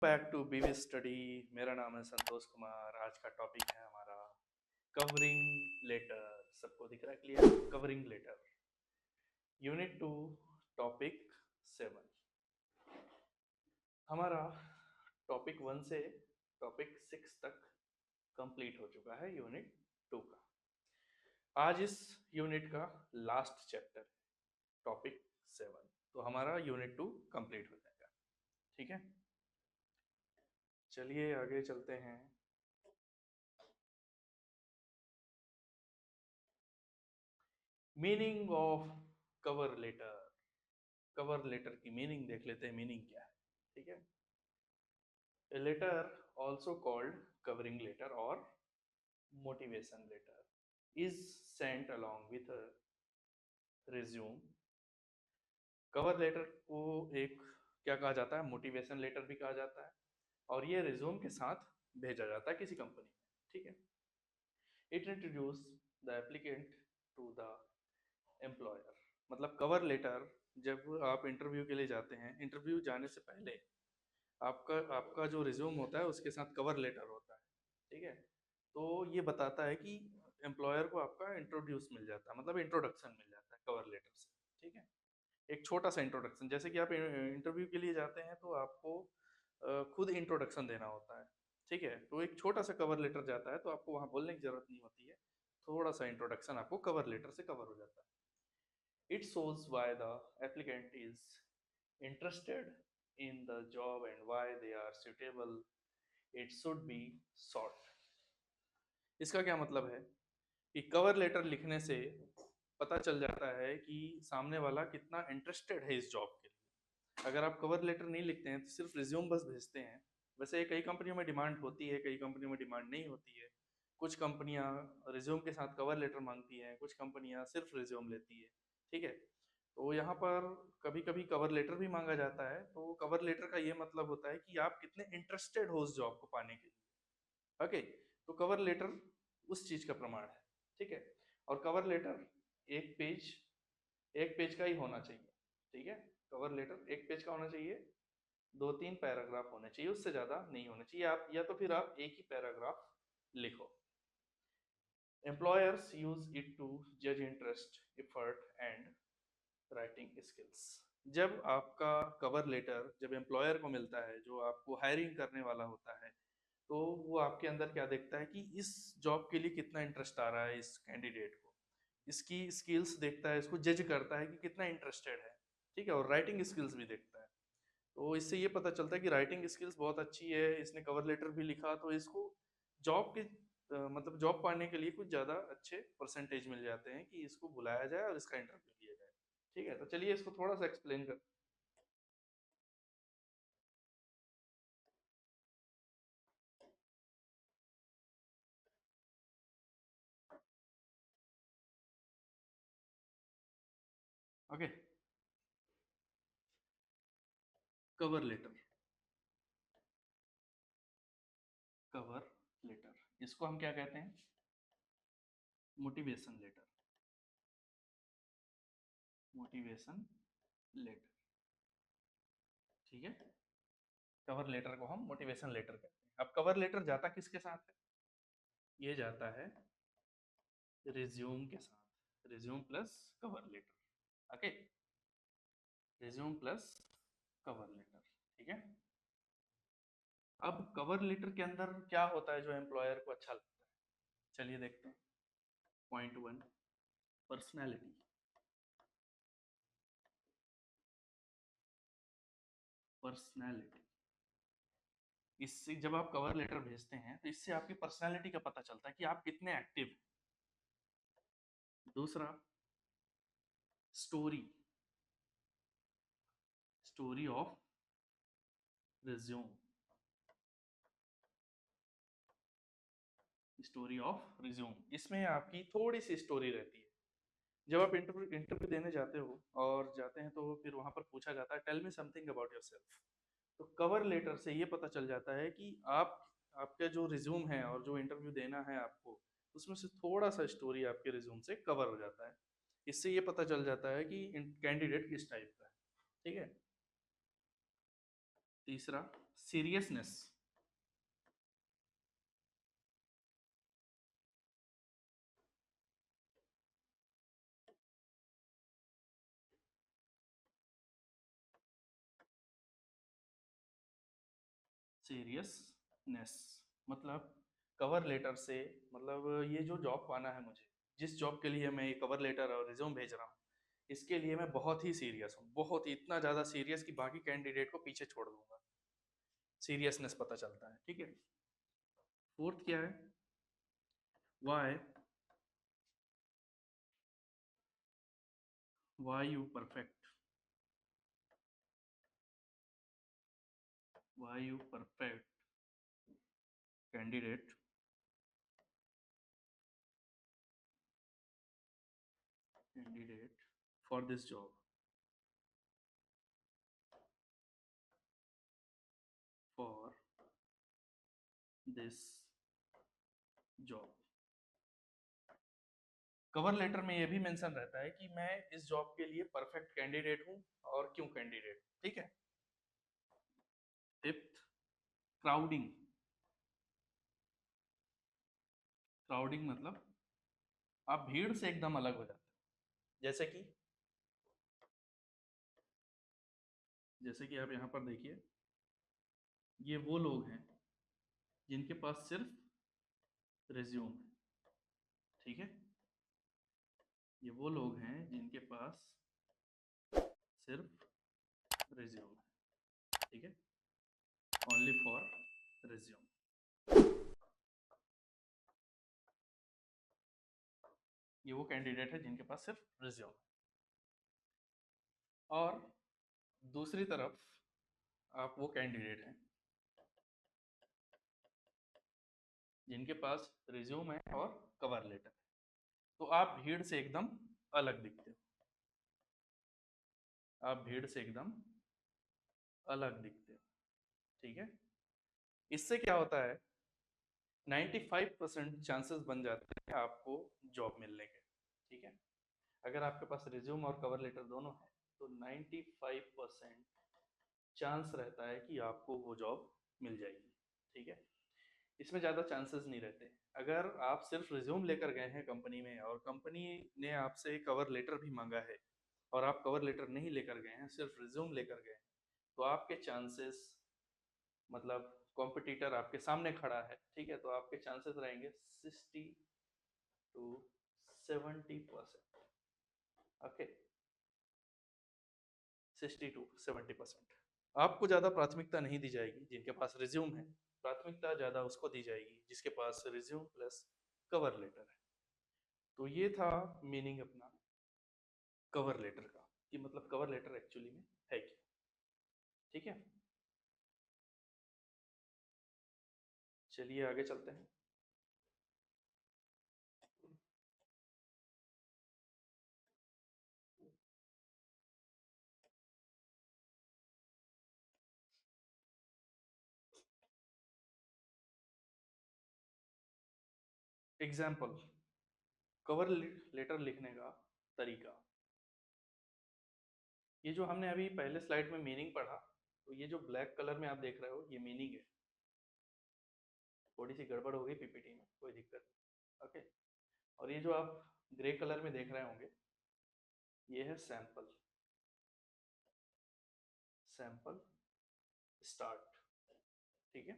Back to बीवी study. मेरा नाम है संतोष कुमार। आज का टॉपिक है हमारा कवरिंग लेटर। सबको दिख रहा है clear? Covering letter, unit 2, topic 7। हमारा टॉपिक 1 से टॉपिक 6 तक कंप्लीट हो चुका है यूनिट 2 का। आज इस यूनिट का लास्ट चैप्टर टॉपिक 7, तो हमारा यूनिट 2 कंप्लीट हो जाएगा। ठीक है, चलिए आगे चलते हैं। Meaning of cover letter. Cover letter की मीनिंग देख लेते हैं, मीनिंग क्या है। ठीक है, a letter also called covering letter और motivation letter is sent along with resume. Cover letter को एक क्या कहा जाता है? मोटिवेशन लेटर भी कहा जाता है, और ये रिज्यूम के साथ भेजा जाता है किसी कंपनी में। ठीक है, it introduce the applicant to the employer. मतलब कवर लेटर, जब आप इंटरव्यू के लिए जाते हैं, इंटरव्यू जाने से पहले आपका आपका जो रिज्यूम होता है उसके साथ कवर लेटर होता है। ठीक है, तो ये बताता है कि एम्प्लॉयर को आपका इंट्रोड्यूस मिल जाता है, मतलब इंट्रोडक्शन मिल जाता है कवर लेटर से। ठीक है, एक छोटा सा इंट्रोडक्शन, जैसे कि आप इंटरव्यू के लिए जाते हैं तो आपको खुद इंट्रोडक्शन देना होता है। ठीक है, तो एक छोटा सा कवर लेटर जाता है, तो आपको वहाँ बोलने की जरूरत नहीं होती है। थोड़ा सा इंट्रोडक्शन आपको कवर लेटर से कवर हो जाता है। It shows why the applicant is interested in the job and why they are suitable. It should be short. इसका क्या मतलब है कि कवर लेटर लिखने से पता चल जाता है कि सामने वाला कितना इंटरेस्टेड है इस जॉब के लिए। अगर आप कवर लेटर नहीं लिखते हैं, तो सिर्फ रिज्यूम बस भेजते हैं, वैसे कई कंपनियों में डिमांड होती है, कई कंपनियों में डिमांड नहीं होती है। कुछ कंपनियां रिज्यूम के साथ कवर लेटर मांगती हैं, कुछ कंपनियां सिर्फ रिज्यूम लेती है। ठीक है, तो यहाँ पर कभी कभी कवर लेटर भी मांगा जाता है। तो कवर लेटर का ये मतलब होता है कि आप कितने इंटरेस्टेड हो उस जॉब को पाने के लिए। ओके, तो कवर लेटर उस चीज का प्रमाण है। ठीक है, और कवर लेटर एक पेज एक पेज का ही होना चाहिए। ठीक है, कवर लेटर एक पेज का होना चाहिए, 2-3 पैराग्राफ होने चाहिए, उससे ज्यादा नहीं होने चाहिए। आप या तो फिर आप एक ही पैराग्राफ लिखो। एम्प्लॉयर्स यूज इट टू जज interest, effort and writing skills. जब आपका कवर लेटर जब एम्प्लॉयर को मिलता है, जो आपको हायरिंग करने वाला होता है, तो वो आपके अंदर क्या देखता है कि इस जॉब के लिए कितना इंटरेस्ट आ रहा है इस कैंडिडेट को, इसकी स्किल्स देखता है, इसको जज करता है कि कितना इंटरेस्टेड है। ठीक है, और राइटिंग स्किल्स भी देखता है। तो इससे ये पता चलता है कि राइटिंग स्किल्स बहुत अच्छी है, इसने कवर लेटर भी लिखा, तो इसको जॉब के मतलब जॉब पाने के लिए कुछ ज़्यादा अच्छे परसेंटेज मिल जाते हैं कि इसको बुलाया जाए और इसका इंटरव्यू लिया जाए। ठीक है, तो चलिए इसको थोड़ा सा एक्सप्लेन कर। Okay, cover letter. Cover letter इसको हम क्या कहते हैं? Motivation letter. Motivation letter. ठीक है, कवर लेटर को हम मोटिवेशन लेटर कहते हैं। अब कवर लेटर जाता किसके साथ है? ये जाता है रिज्यूम के साथ। Resume plus cover letter. Okay, resume plus cover letter. ठीक है, अब कवर लेटर के अंदर क्या होता है जो एम्प्लॉयर को अच्छा लगता है? चलिए देखते हैं। Point 1, personality. पर्सनैलिटी, इससे जब आप कवर लेटर भेजते हैं तो इससे आपकी पर्सनैलिटी का पता चलता है कि आप कितने एक्टिव हैं। दूसरा, story. Story of resume. Story of resume, इसमें आपकी थोड़ी सी स्टोरी रहती है। जब आप इंटरव्यू इंटरव्यू देने जाते हो और जाते हैं, तो फिर वहां पर पूछा जाता है tell me something about yourself. तो कवर लेटर से ये पता चल जाता है कि आप आपका जो रिज्यूम है और जो इंटरव्यू देना है आपको, उसमें से थोड़ा सा स्टोरी आपके रिज्यूम से कवर हो जाता है। इससे ये पता चल जाता है कि कैंडिडेट किस टाइप का है। ठीक है, तीसरा, सीरियसनेस, सीरियसनेस मतलब कवर लेटर से, मतलब ये जो जॉब पाना है मुझे, जिस जॉब के लिए मैं ये कवर लेटर और रिज्यूम भेज रहा हूँ, इसके लिए मैं बहुत ही सीरियस हूँ, बहुत ही, इतना ज़्यादा सीरियस कि बाकी कैंडिडेट को पीछे छोड़ दूंगा। सीरियसनेस पता चलता है, ठीक है। फोर्थ क्या है? Why, why you perfect, why you perfect candidate candidate for this job, for this job. Cover letter में ये भी मेंशन रहता है कि मैं इस जॉब के लिए परफेक्ट कैंडिडेट हूँ और क्यों कैंडिडेट, ठीक है। फिफ्थ, क्राउडिंग, क्राउडिंग मतलब आप भीड़ से एकदम अलग हो जाते हो। जैसे कि आप यहाँ पर देखिए, ये वो लोग हैं जिनके पास सिर्फ रिज्यूम है, ठीक है। ये वो लोग हैं जिनके पास सिर्फ रिज्यूम है, ठीक है, ओनली फॉर रिज्यूम। ये वो कैंडिडेट है जिनके पास सिर्फ रिज्यूम है। और दूसरी तरफ आप वो कैंडिडेट हैं जिनके पास रिज्यूम है और कवर लेटर है, तो आप भीड़ से एकदम अलग दिखते हो, आप भीड़ से एकदम अलग दिखते हो, ठीक है। इससे क्या होता है, 95% चांसेस बन जाते हैं आपको जॉब मिलने के, ठीक है। अगर आपके पास रिज्यूम और कवर लेटर दोनों है तो 95% चांस रहता है कि आपको वो जॉब मिल जाएगी, ठीक है। इसमें ज़्यादा चांसेस नहीं रहते। अगर आप सिर्फ रिज्यूम लेकर गए हैं कंपनी में और कंपनी ने आपसे कवर लेटर भी मांगा है और आप कवर लेटर नहीं लेकर गए हैं, सिर्फ रिज्यूम लेकर गए हैं, तो आपके चांसेस, मतलब कॉम्पिटिटर आपके सामने खड़ा है, ठीक है, तो आपके चांसेस रहेंगे 60 to 70%, ओके, 60 to 70%। आपको ज़्यादा प्राथमिकता नहीं दी जाएगी जिनके पास रिज्यूम है, प्राथमिकता ज़्यादा उसको दी जाएगी जिसके पास रिज्यूम प्लस कवर लेटर है। तो ये था मीनिंग अपना कवर लेटर का, कि मतलब कवर लेटर एक्चुअली में है क्या, ठीक है। चलिए आगे चलते हैं। एग्जाम्पल, कवर लेटर लिखने का तरीका। ये जो हमने अभी पहले स्लाइड में मीनिंग पढ़ा, तो ये जो ब्लैक कलर में आप देख रहे हो ये मीनिंग है। थोड़ी सी गड़बड़ हो गई पीपीटी में, कोई दिक्कत नहीं, ओके। और ये जो आप ग्रे कलर में देख रहे होंगे ये है सैंपल, सैंपल स्टार्ट, ठीक है।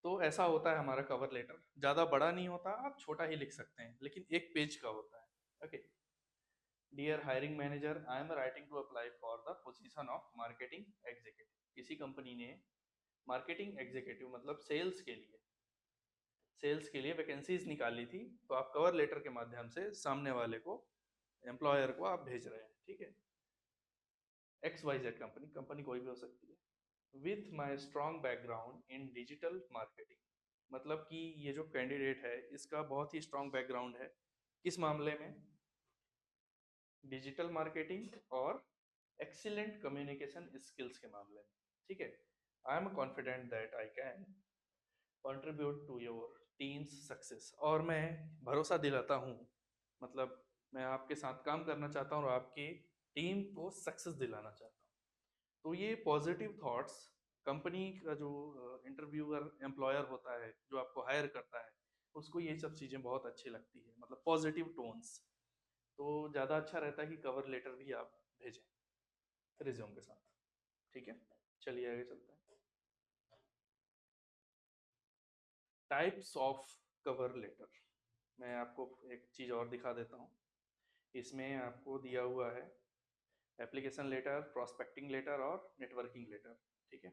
तो ऐसा होता है हमारा कवर लेटर, ज़्यादा बड़ा नहीं होता, आप छोटा ही लिख सकते हैं, लेकिन एक पेज का होता है, okay. Dear hiring manager, I am writing to apply for the position of marketing executive. किसी कंपनी ने मार्केटिंग एग्जीक्यूटिव मतलब सेल्स के लिए वैकेंसीज निकाली थी, तो आप कवर लेटर के माध्यम से सामने वाले को, एम्प्लॉयर को आप भेज रहे हैं, ठीक है। X Y Z company, company कोई भी हो सकती है। With my strong background in digital marketing, मतलब कि ये जो कैंडिडेट है इसका बहुत ही स्ट्रॉन्ग बैकग्राउंड है, किस मामले में, डिजिटल मार्केटिंग और एक्सीलेंट कम्युनिकेशन स्किल्स के मामले में, ठीक है। I am confident that I can contribute to your team's success, और मैं भरोसा दिलाता हूँ, मतलब मैं आपके साथ काम करना चाहता हूँ और आपकी टीम को सक्सेस दिलाना चाहता हूँ। तो ये पॉजिटिव थॉट्स कंपनी का जो इंटरव्यूअर एम्प्लॉयर होता है, जो आपको हायर करता है, उसको ये सब चीज़ें बहुत अच्छी लगती है, मतलब पॉजिटिव टोन्स। तो ज़्यादा अच्छा रहता है कि कवर लेटर भी आप भेजें रिज्यूम के साथ। ठीक है, चलिए आगे चलते हैं। टाइप्स ऑफ कवर लेटर, मैं आपको एक चीज़ और दिखा देता हूँ। इसमें आपको दिया हुआ है एप्लीकेशन लेटर, प्रोस्पेक्टिंग लेटर और नेटवर्किंग लेटर। ठीक है,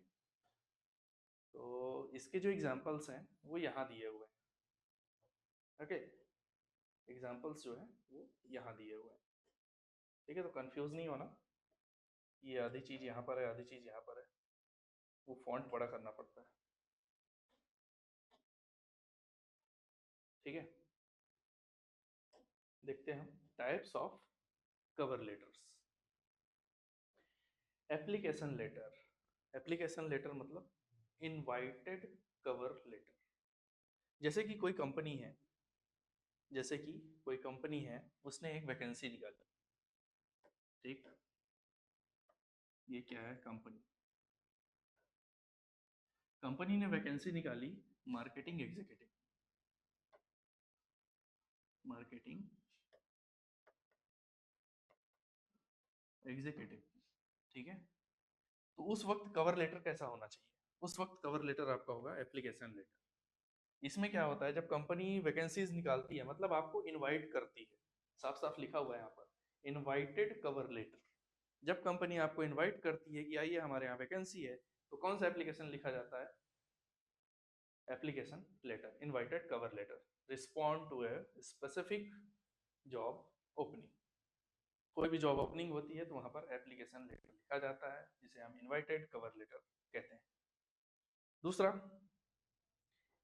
तो इसके जो एग्जांपल्स हैं वो यहाँ दिए हुए हैं। ओके, एग्जांपल्स जो है वो यहाँ दिए हुए हैं। ठीक है, तो कंफ्यूज नहीं होना, ये आधी चीज़ यहाँ पर है, आधी चीज़ यहाँ पर है, वो फॉन्ट बड़ा करना पड़ता है। ठीक है, देखते हैं हम types of cover letters. Application letter, application letter मतलब इनवाइटेड कवर लेटर। जैसे कि कोई कंपनी है, जैसे कि कोई कंपनी है, उसने एक वैकेंसी निकाली। ठीक, ये क्या है, कंपनी, कंपनी ने वैकेंसी निकाली मार्केटिंग एग्जीक्यूटिव, मार्केटिंग एग्जीक्यूटिव। ठीक है, तो उस वक्त कवर लेटर कैसा होना चाहिए? उस वक्त कवर लेटर आपका होगा एप्लीकेशन लेटर। इसमें क्या होता है, जब कंपनी वैकेंसीज निकालती है, मतलब आपको इनवाइट करती है, साफ साफ लिखा हुआ है यहाँ पर इनवाइटेड कवर लेटर। जब कंपनी आपको इनवाइट करती है कि आइए हमारे यहाँ वैकेंसी है, तो कौन सा एप्लीकेशन लिखा जाता है? Application letter, invited cover letter, respond to a specific job opening. कोई भी जॉब ओपनिंग होती है तो वहां पर एप्लीकेशन लेटर लिखा जाता है, जिसे हम इनवाइटेड कवर लेटर कहते हैं। दूसरा,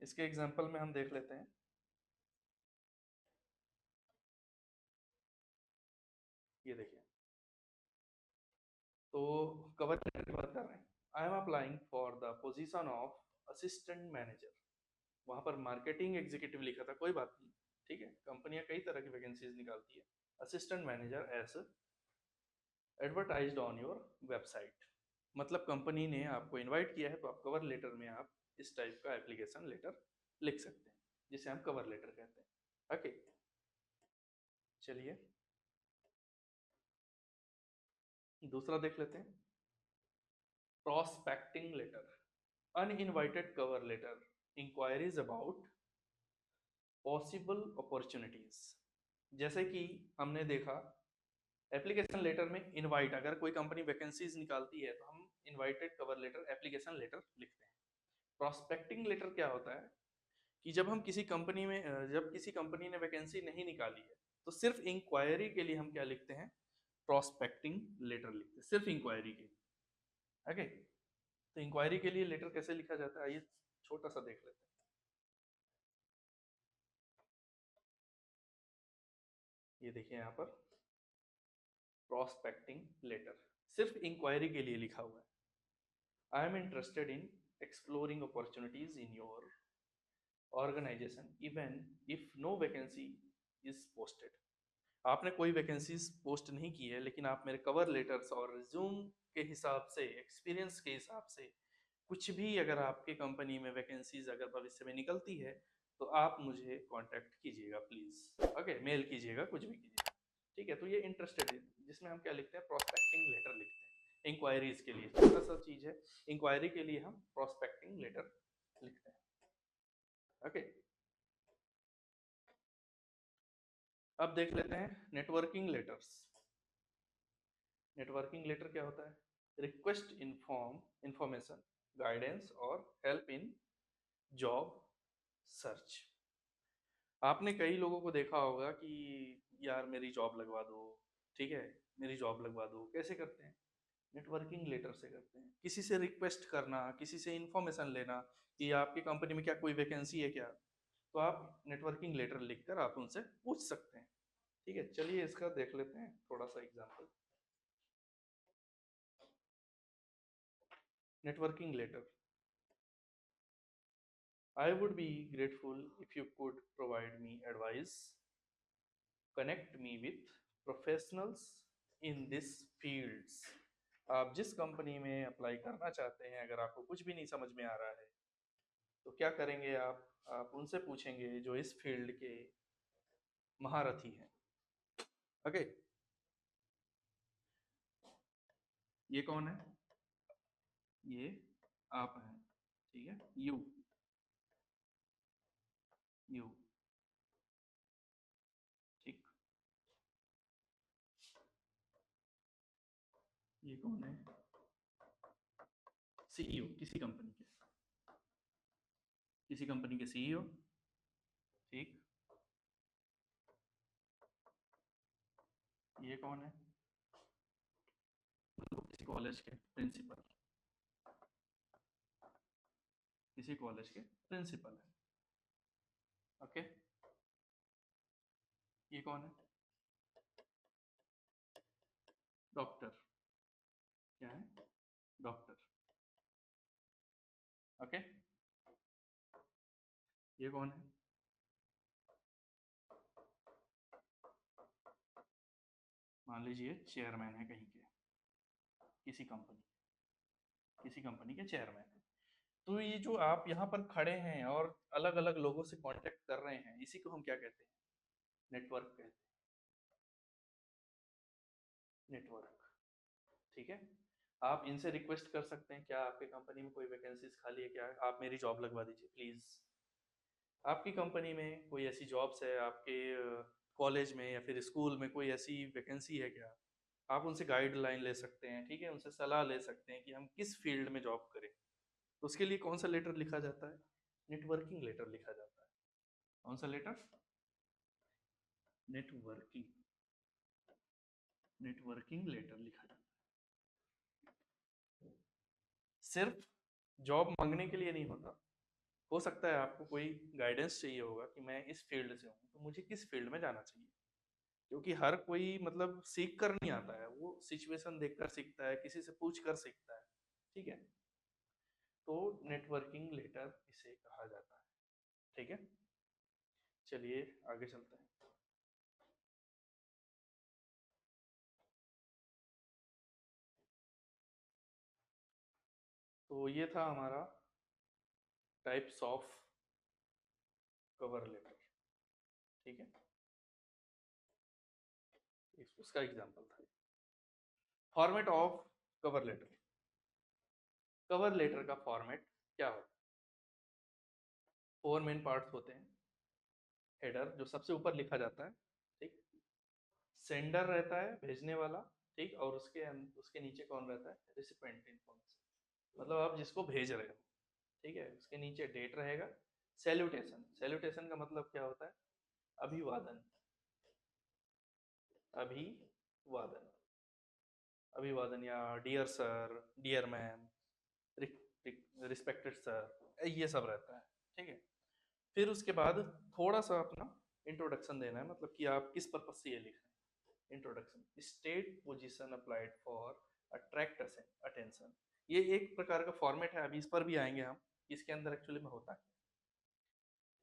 इसके एग्जांपल में हम देख लेते हैं। ये देखिए, तो कवर लेटर की बात कर रहे हैं। आई am applying for the position of assistant manager. वहां पर मार्केटिंग एग्जीक्यूटिव लिखा था, कोई बात नहीं। ठीक है, कंपनियां कई तरह की वैकेंसीज निकालती है। Assistant manager as advertised on your website, मतलब कंपनी ने आपको इनवाइट किया है, तो आप कवर लेटर में आप इस टाइप का एप्लीकेशन लेटर लिख सकते हैं, जिसे हम कवर लेटर कहते हैं। ओके, चलिए दूसरा देख लेते हैं। Prospecting letter, uninvited cover letter, inquiries about possible opportunities. जैसे कि हमने देखा एप्लीकेशन लेटर में इनवाइट, अगर कोई कंपनी वैकेंसीज निकालती है तो हम invited cover letter, application letter लिखते हैं। प्रोस्पेक्टिंग लेटर क्या होता है कि जब हम किसी कंपनी में जब किसी कंपनी ने वैकेंसी नहीं निकाली है, तो सिर्फ इंक्वायरी के लिए हम क्या लिखते हैं? प्रोस्पेक्टिंग लेटर लिखते हैं, सिर्फ इंक्वायरी के लिए। ओके, तो इंक्वायरी के लिए लेटर कैसे लिखा जाता है, आइए छोटा सा देख लेते हैं। ये देखिए यहाँ पर प्रोस्पेक्टिंग लेटर सिर्फ इंक्वायरी के लिए लिखा हुआ है। I am interested in exploring opportunities in your organization even if no vacancy is posted. आपने कोई वैकेंसीज पोस्ट नहीं की है, लेकिन आप मेरे कवर लेटर्स और रिज्यूम के हिसाब से, एक्सपीरियंस के हिसाब से, कुछ भी अगर आपकी कंपनी में वैकेंसीज अगर भविष्य में निकलती है, तो आप मुझे कांटेक्ट कीजिएगा प्लीज। ओके, मेल कीजिएगा, कुछ भी कीजिएगा। ठीक है, तो ये इंटरेस्टेड है, जिसमें हम क्या लिखते हैं? प्रोस्पेक्टिंग लेटर लिखते हैं इंक्वायरीज के लिए। छोटा सा चीज है, इंक्वायरी के लिए हम प्रोस्पेक्टिंग लेटर लिखते हैं। ओके, अब देख लेते हैं नेटवर्किंग लेटर्स। नेटवर्किंग लेटर क्या होता है? रिक्वेस्ट इंफॉर्मेशन, गाइडेंस और हेल्प इन जॉब सर्च। आपने कई लोगों को देखा होगा कि यार मेरी जॉब लगवा दो, ठीक है, मेरी जॉब लगवा दो। कैसे करते हैं? नेटवर्किंग लेटर से करते हैं। किसी से रिक्वेस्ट करना, किसी से इंफॉर्मेशन लेना कि आपकी कंपनी में क्या कोई वैकेंसी है क्या, तो आप नेटवर्किंग लेटर लिखकर आप उनसे पूछ सकते हैं। ठीक है, चलिए इसका देख लेते हैं थोड़ा सा example. Networking letter, I would be grateful if you could provide me advice, connect me with professionals in these fields. आप जिस कंपनी में अप्लाई करना चाहते हैं, अगर आपको कुछ भी नहीं समझ में आ रहा है तो क्या करेंगे आप उनसे पूछेंगे जो इस फील्ड के महारथी हैं। ओके, ये कौन है? ये आप हैं, ठीक है, यू ठीक। ये कौन है? सीईओ किसी कंपनी के सीईओ, ठीक। ये कौन है? किसी कॉलेज के प्रिंसिपल, किसी कॉलेज के प्रिंसिपल है। ओके, ये कौन है? डॉक्टर, क्या है? डॉक्टर। ओके, ये कौन है? मान लीजिए चेयरमैन है कहीं के, किसी कंपनी किसी कंपनी के चेयरमैन है। तो ये जो आप यहाँ पर खड़े हैं और अलग अलग लोगों से कांटेक्ट कर रहे हैं, इसी को हम क्या कहते हैं? नेटवर्क कहते हैं, नेटवर्क। ठीक है, आप इनसे रिक्वेस्ट कर सकते हैं, क्या आपके कंपनी में कोई वैकेंसीज खाली है क्या, आप मेरी जॉब लगवा दीजिए प्लीज़। आपकी कंपनी में कोई ऐसी जॉब्स है, आपके कॉलेज में या फिर स्कूल में कोई ऐसी वैकेंसी है क्या? आप उनसे गाइडलाइन ले सकते हैं, ठीक है, उनसे सलाह ले सकते हैं कि हम किस फील्ड में जॉब करें। तो उसके लिए कौन सा लेटर लिखा जाता है? नेटवर्किंग लेटर लिखा जाता है। कौन सा लेटर? नेटवर्किंग नेटवर्किंग लेटर लिखा जाता है। सिर्फ जॉब मांगने के लिए नहीं होता। हो सकता है आपको कोई गाइडेंस चाहिए होगा कि मैं इस फील्ड से हूँ तो मुझे किस फील्ड में जाना चाहिए, क्योंकि हर कोई मतलब सीख कर नहीं आता है, वो सिचुएशन देखकर सीखता है, किसी से पूछ कर सीखता है। ठीक है, तो नेटवर्किंग लेटर इसे कहा जाता है। ठीक है, चलिए आगे चलते हैं। तो ये था हमारा टाइप्स ऑफ कवर लेटर। ठीक है, उसका एग्जाम्पल था। Format of cover letter. Cover letter का फॉर्मेट क्या होता है? फोर मेन पार्ट्स होते हैं। हेडर जो सबसे ऊपर लिखा जाता है, ठीक। सेंडर रहता है, भेजने वाला, ठीक, और उसके नीचे कौन रहता है? रिसिपेंट इन्फॉर्मेशन, मतलब आप जिसको भेज रहे हो। ठीक है, उसके नीचे डेट रहेगा। सैल्यूटेशन, सैल्यूटेशन का मतलब क्या होता है? अभिवादन, अभिवादन, अभिवादन, या dear sir, dear ma'am, respected sir, ये सब रहता है। ठीक है, फिर उसके बाद थोड़ा सा अपना इंट्रोडक्शन देना है, मतलब कि आप किस पर्पज से ये लिख रहे हैं। Introduction, state position applied for attract attention. ये एक प्रकार का फॉर्मेट है, अभी इस पर भी आएंगे हम, इसके अंदर एक्चुअली में होता है।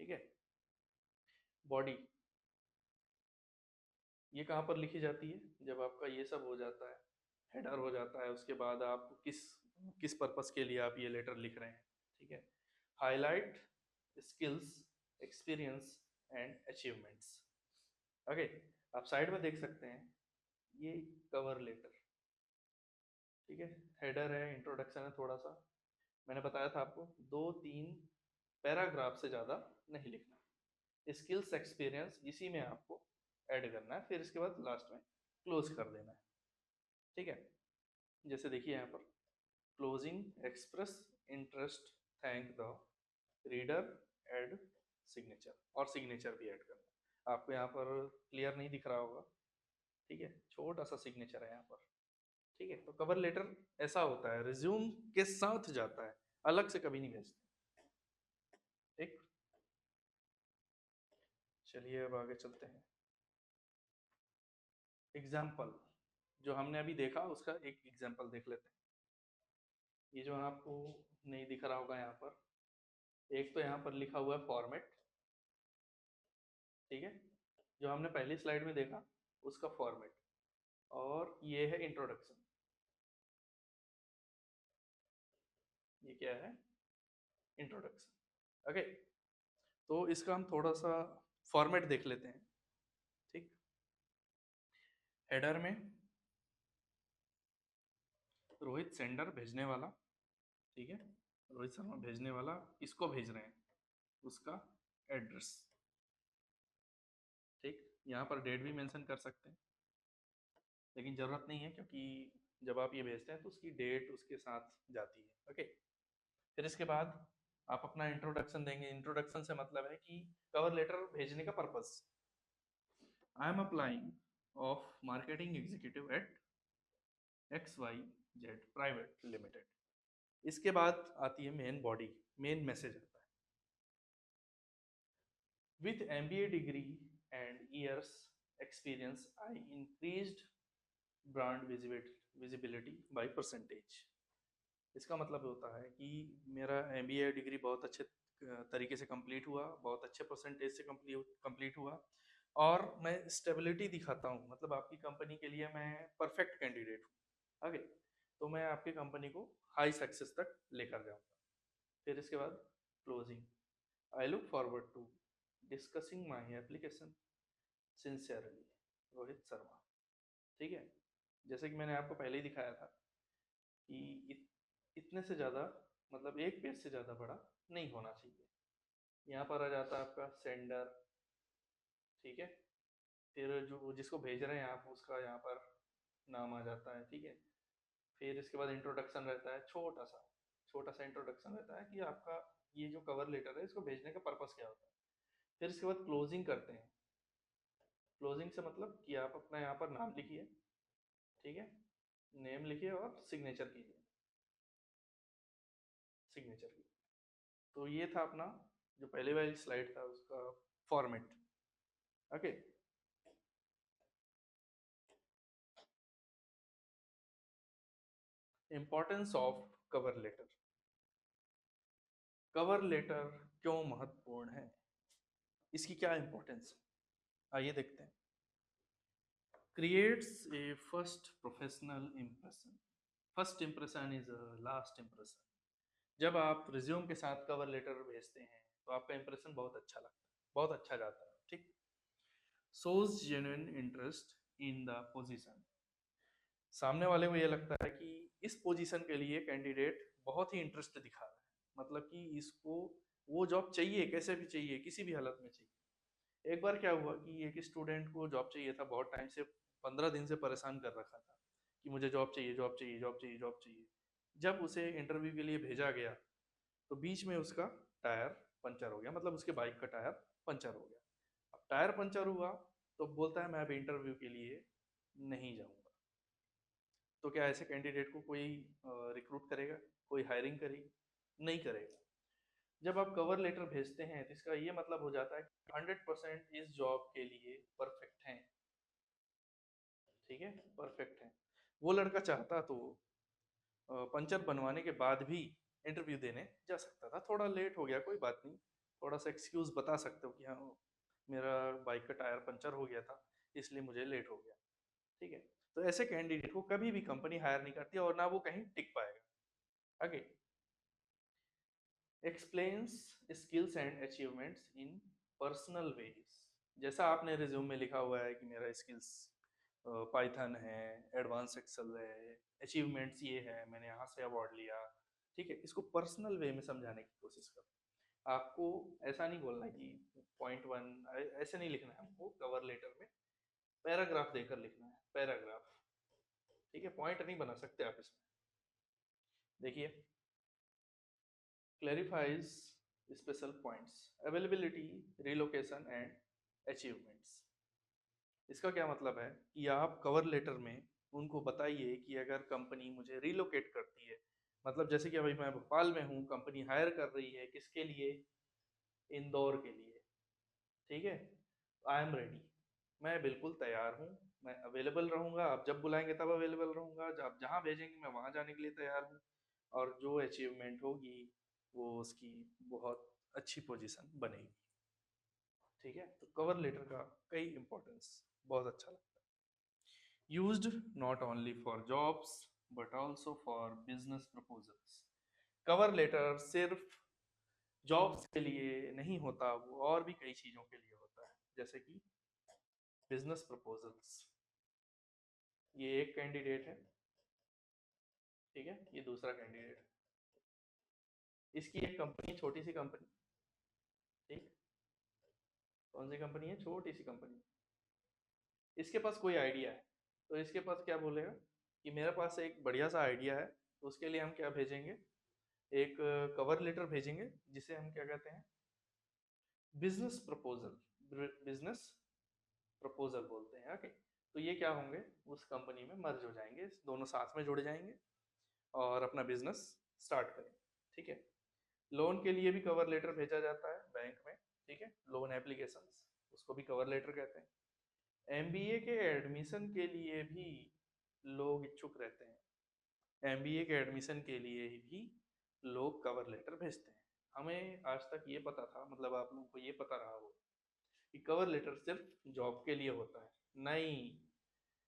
ठीक है, बॉडी, ये कहाँ पर लिखी जाती है? जब आपका ये सब हो जाता है, हेडर हो जाता है, उसके बाद आप किस किस पर्पस के लिए आप ये लेटर लिख रहे हैं। ठीक है, highlight skills, experience and achievements. Okay, आप साइड में देख सकते हैं, ये कवर लेटर। ठीक है, हेडर है, इंट्रोडक्शन है थोड़ा सा। मैंने बताया था आपको 2-3 पैराग्राफ से ज़्यादा नहीं लिखना। स्किल्स एक्सपीरियंस इसी में आपको ऐड करना है, फिर इसके बाद लास्ट में क्लोज कर देना है। ठीक है, जैसे देखिए यहाँ पर, closing express interest, thank the reader, add signature, और सिग्नेचर भी ऐड करना है। आपको यहाँ पर क्लियर नहीं दिख रहा होगा, ठीक है, छोटा सा सिग्नेचर है यहाँ पर। ठीक है, तो कवर लेटर ऐसा होता है, रिज्यूम के साथ जाता है, अलग से कभी नहीं भेजते। ठीक, चलिए अब आगे चलते हैं। एग्जाम्पल, जो हमने अभी देखा उसका एक एग्जाम्पल देख लेते हैं। ये जो आपको नहीं दिख रहा होगा यहाँ पर, एक तो यहाँ पर लिखा हुआ है फॉर्मेट, ठीक है, जो हमने पहली स्लाइड में देखा उसका फॉर्मेट, और ये है इंट्रोडक्शन। क्या है, इंट्रोडक्शन। ओके, तो इसका हम थोड़ा सा फॉर्मेट देख लेते हैं। ठीक, हेडर में रोहित सेंडर भेजने वाला, ठीक है, रोहित शर्मा भेजने वाला, इसको भेज रहे हैं, उसका एड्रेस। ठीक, यहाँ पर डेट भी मेंशन कर सकते हैं, लेकिन ज़रूरत नहीं है क्योंकि जब आप ये भेजते हैं तो उसकी डेट उसके साथ जाती है। ओके, फिर इसके बाद आप अपना इंट्रोडक्शन देंगे। इंट्रोडक्शन से मतलब है कि कवर लेटर भेजने का purpose, I am applying of marketing executive at XYZ private limited. इसके बाद आती है मेन बॉडी, मेन मैसेज आता है, with MBA degree and years experience I increased brand visibility by percentage. इसका मतलब होता है कि मेरा MBA डिग्री बहुत अच्छे तरीके से कंप्लीट हुआ, बहुत अच्छे परसेंटेज से कंप्लीट हुआ, और मैं स्टेबिलिटी दिखाता हूँ, मतलब आपकी कंपनी के लिए मैं परफेक्ट कैंडिडेट हूँ। आगे तो मैं आपकी कंपनी को हाई सक्सेस तक लेकर जाऊँगा। फिर इसके बाद closing, I look forward to discussing my application sincerely Rohit Sharma. ठीक है, जैसे कि मैंने आपको पहले ही दिखाया था कि इतने से ज़्यादा, मतलब एक पेज से ज़्यादा बड़ा नहीं होना चाहिए। यहाँ पर आ जाता है आपका सेंडर, ठीक है, फिर जो जिसको भेज रहे हैं आप उसका यहाँ पर नाम आ जाता है, ठीक है। फिर इसके बाद इंट्रोडक्शन रहता है, छोटा सा इंट्रोडक्शन रहता है कि आपका ये जो कवर लेटर है इसको भेजने का पर्पस क्या होता है। फिर इसके बाद क्लोजिंग करते हैं। क्लोजिंग से मतलब कि आप अपना यहाँ पर नाम लिखिए, ठीक है, नेम लिखिए और सिग्नेचर कीजिए, सिग्नेचर कीजिए। तो ये था अपना जो पहले वाली स्लाइड था उसका format. Okay, importance of cover letter. Cover letter क्यों महत्वपूर्ण है, इसकी क्या इंपॉर्टेंस है, आइए देखते हैं। Creates a first professional impression, first impression is last impression. जब आप रिज्यूम के साथ कवर लेटर भेजते हैं तो आपका इंप्रेशन बहुत अच्छा लगता है, बहुत अच्छा जाता है। ठीक, shows genuine interest in the position। सामने वाले को ये लगता है कि इस पोजीशन के लिए कैंडिडेट बहुत ही इंटरेस्ट दिखा रहा है, मतलब कि इसको वो जॉब चाहिए, कैसे भी चाहिए, किसी भी हालत में चाहिए। एक बार क्या हुआ कि एक स्टूडेंट को जॉब चाहिए था, बहुत टाइम से, 15 दिन से परेशान कर रखा था कि मुझे जॉब चाहिए, जॉब चाहिए, जॉब चाहिए, जॉब चाहिए। जब उसे इंटरव्यू के लिए भेजा गया तो बीच में उसका टायर पंचर हो गया, मतलब उसके बाइक का टायर पंचर हो गया। अब टायर पंचर हुआ तो बोलता है मैं अब इंटरव्यू के लिए नहीं जाऊंगा। तो क्या ऐसे कैंडिडेट को कोई रिक्रूट करेगा, कोई हायरिंग करेगी? नहीं करेगा। जब आप कवर लेटर भेजते हैं तो इसका ये मतलब हो जाता है कि 100% इस जॉब के लिए परफेक्ट हैं, ठीक है, परफेक्ट हैं। वो लड़का चाहता तो पंचर बनवाने के बाद भी इंटरव्यू देने जा सकता था, थोड़ा लेट हो गया कोई बात नहीं, थोड़ा सा एक्सक्यूज बता सकते हो कि हाँ मेरा बाइक का टायर पंचर हो गया था इसलिए मुझे लेट हो गया। ठीक है, तो ऐसे कैंडिडेट को कभी भी कंपनी हायर नहीं करती और ना वो कहीं टिक पाएगा। आगे, explains skills and achievements in personal ways. जैसा आपने रिज्यूम में लिखा हुआ है कि मेरा स्किल्स पाइथन है, एडवांस एक्सेल है, अचीवमेंट्स ये है, मैंने यहाँ से अवार्ड लिया, ठीक है, इसको पर्सनल वे में समझाने की कोशिश करो। आपको ऐसा नहीं बोलना है कि .1 ऐसे नहीं लिखना है, आपको कवर लेटर में पैराग्राफ देकर लिखना है, पैराग्राफ, ठीक है, पॉइंट नहीं बना सकते आप इसमें। देखिए, clarifies special points, availability, relocation and achievements. इसका क्या मतलब है कि आप कवर लेटर में उनको बताइए कि अगर कंपनी मुझे रिलोकेट करती है, मतलब जैसे कि अभी मैं भोपाल में हूँ, कंपनी हायर कर रही है, किसके लिए, इंदौर के लिए, ठीक है, आई एम रेडी, मैं बिल्कुल तैयार हूँ, मैं अवेलेबल रहूँगा, आप जब बुलाएंगे तब अवेलेबल रहूँगा, आप जहाँ भेजेंगे मैं वहाँ जाने के लिए तैयार हूँ, और जो अचीवमेंट होगी वो उसकी बहुत अच्छी पोजीशन बनेगी। ठीक है, तो कवर लेटर का कई इंपॉर्टेंस बहुत अच्छा लगता है। Used not only for jobs but also for business proposals. Cover letter सिर्फ जॉब्स के लिए नहीं होता, वो और भी कई चीज़ों के लिए होता है, जैसे कि बिजनेस प्रपोजल्स। ये एक कैंडिडेट है, ठीक है, ये दूसरा कैंडिडेट है। इसकी एक कंपनी, छोटी सी कंपनी, ठीक, कौन सी कंपनी है, छोटी सी कंपनी। इसके पास कोई आइडिया है, तो इसके पास क्या बोलेगा कि मेरे पास एक बढ़िया सा आइडिया है, तो उसके लिए हम क्या भेजेंगे, एक कवर लेटर भेजेंगे, जिसे हम क्या कहते हैं, बिजनेस प्रपोजल, बिजनेस प्रपोजल बोलते हैं। ओके, तो ये क्या होंगे, उस कंपनी में मर्ज हो जाएंगे, दोनों साथ में जुड़ जाएंगे और अपना बिजनेस स्टार्ट करें, ठीक है। लोन के लिए भी कवर लेटर भेजा जाता है बैंक में, ठीक है, लोन एप्लीकेशंस, उसको भी कवर लेटर कहते हैं। एमबीए के एडमिशन के लिए भी लोग इच्छुक रहते हैं, एमबीए के एडमिशन के लिए भी लोग कवर लेटर भेजते हैं। हमें आज तक ये पता था, मतलब आप लोगों को ये पता रहा हो कि कवर लेटर सिर्फ जॉब के लिए होता है, नहीं,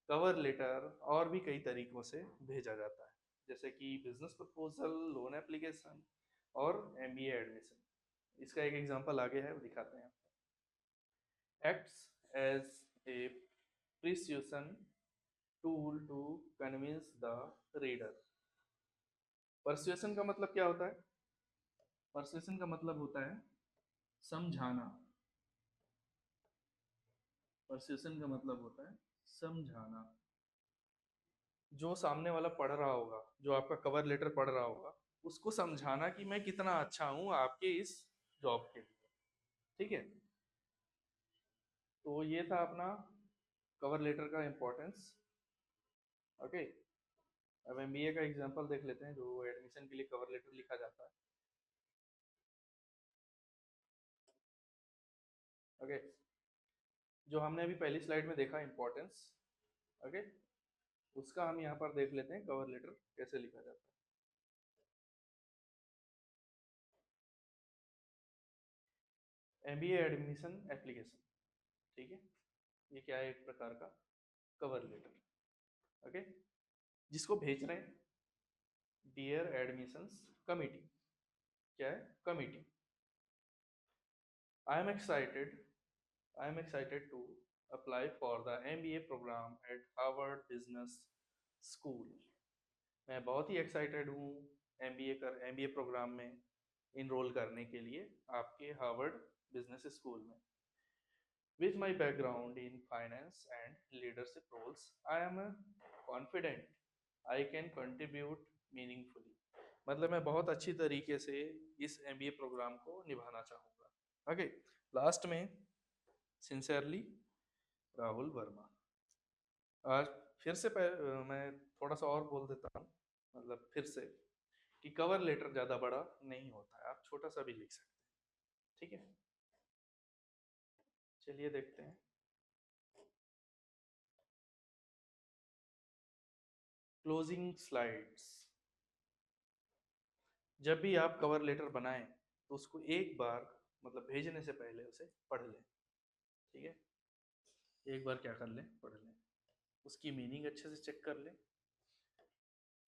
कवर लेटर और भी कई तरीकों से भेजा जाता है, जैसे कि बिजनेस प्रपोजल, लोन एप्लीकेशन और एमबीए एडमिशन। इसका एक एग्जांपल आगे है, वो दिखाते हैं। Acts as a persuasion tool to convince the reader. Persuasion का मतलब क्या होता है, परसुएशन का मतलब होता है समझाना। परसुएशन का मतलब होता है समझाना। जो सामने वाला पढ़ रहा होगा, जो आपका कवर लेटर पढ़ रहा होगा, उसको समझाना कि मैं कितना अच्छा हूं आपके इस जॉब के लिए, ठीक है। तो ये था अपना कवर लेटर का इम्पोर्टेंस। ओके, अब एमबीए का एग्जांपल देख लेते हैं, जो एडमिशन के लिए कवर लेटर लिखा जाता है। ओके, जो हमने अभी पहली स्लाइड में देखा इम्पोर्टेंस, ओके, उसका हम यहाँ पर देख लेते हैं कवर लेटर कैसे लिखा जाता है। एमबीए एडमिशन एप्लीकेशन, ठीक है, ये क्या है, एक प्रकार का कवर लेटर, ओके, जिसको भेज रहे हैं डियर एडमिशंस कमिटी। क्या है, committee. I am excited, I am excited to apply for the MBA program at Harvard Business School. मैं बहुत ही एक्साइटेड हूँ एमबीए प्रोग्राम में इनरोल करने के लिए आपके हार्वर्ड बिजनेस स्कूल में। With my background in finance and leadership roles, I am confident I can contribute meaningfully. मतलब मैं बहुत अच्छी तरीके से इस एमबीए प्रोग्राम को निभाना चाहूँगा। ओके, लास्ट में सिंसियरली राहुल वर्मा। आज फिर से मैं थोड़ा सा और बोल देता हूँ, मतलब फिर से, कि कवर लेटर ज़्यादा बड़ा नहीं होता है, आप छोटा सा भी लिख सकते हैं, ठीक है। चलिए देखते हैं क्लोजिंग स्लाइड्स। जब भी आप कवर लेटर बनाएं तो उसको एक बार, मतलब भेजने से पहले उसे पढ़ लें, ठीक है, एक बार क्या कर लें, पढ़ लें, उसकी मीनिंग अच्छे से चेक कर लें,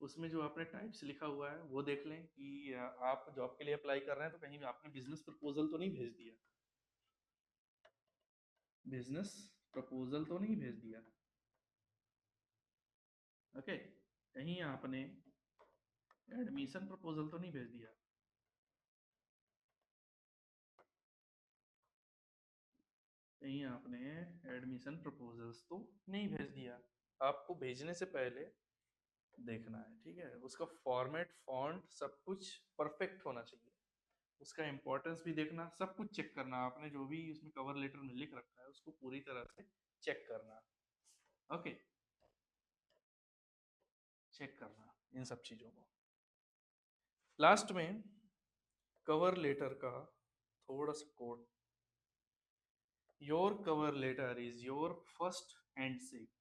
उसमें जो आपने टाइप्स लिखा हुआ है वो देख लें कि आप जॉब के लिए अप्लाई कर रहे हैं तो कहीं आपने बिजनेस प्रपोजल तो नहीं भेज दिया, बिजनेस प्रपोजल तो नहीं भेज दिया, ओके, कहीं आपने एडमिशन प्रपोजल तो नहीं भेज दिया, कहीं आपने एडमिशन प्रपोजल्स तो नहीं भेज दिया। आपको भेजने से पहले देखना है, ठीक है, उसका फॉर्मेट, फॉन्ट, सब कुछ परफेक्ट होना चाहिए, उसका इंपॉर्टेंस भी देखना, सब कुछ चेक करना, आपने जो भी उसमें कवर लेटर में लिख रखा है उसको पूरी तरह से चेक करना। ओके, चेक करना इन सब चीज़ों को। लास्ट में कवर लेटर का थोड़ा सा quote, your cover letter is your first handshake.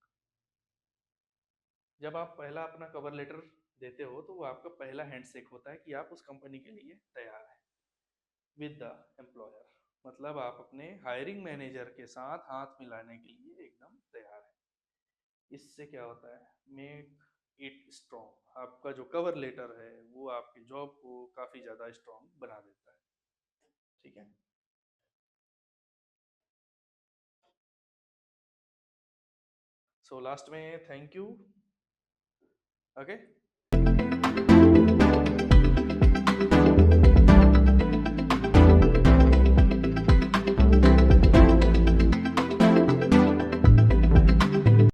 जब आप पहला अपना कवर लेटर देते हो तो वो आपका पहला हैंडशेक होता है कि आप उस कंपनी के लिए तैयार हैं विद द एम्प्लॉयर। मतलब आप अपने हायरिंग मैनेजर के साथ हाथ मिलाने के लिए एकदम तैयार हैं। इससे क्या होता है, मेक इट स्ट्रॉन्ग। आपका जो कवर लेटर है वो आपकी जॉब को काफी ज्यादा स्ट्रॉन्ग बना देता है। ठीक है। सो लास्ट में थैंक यू। ओके।